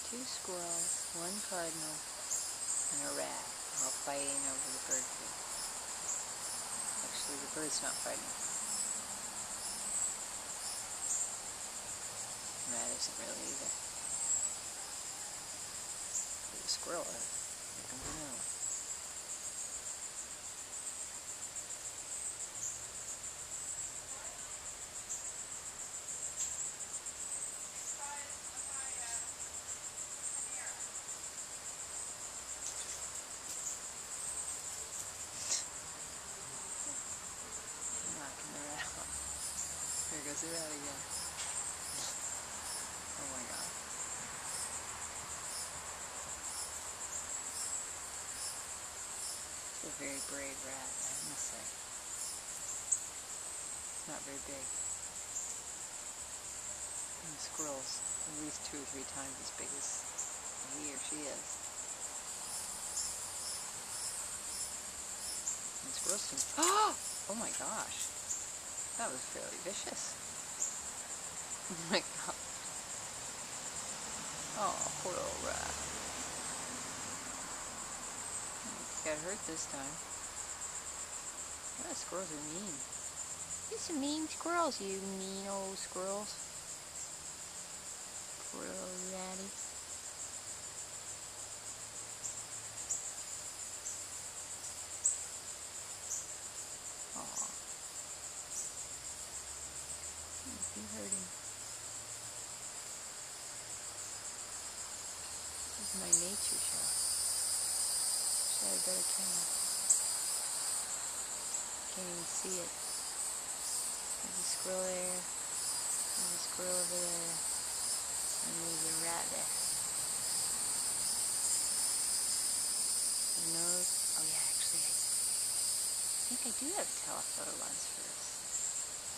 Two squirrels, one cardinal, and a rat all fighting over the bird food. Actually, the bird's not fighting. The rat isn't really either. But the squirrel is. Here comes another one. Knocking the rat off. There goes the rat again. Oh my god. It's a very brave rat, I must say. It's not very big. And the squirrel's at least 2 or 3 times as big as he or she is. And squirrels can... Oh my gosh. That was fairly vicious. Oh my god. Oh, poor little rat. He got hurt this time. Yeah, squirrels are mean. You're some mean squirrels, you mean old squirrels. Poor little ratty. Aw. You hurt him. This is my nature shot. Wish I had a better camera. Can't even see it. There's a squirrel there. There's a squirrel over there. And there's a rat there. His nose. Oh yeah, actually, I think I do have a telephoto lens for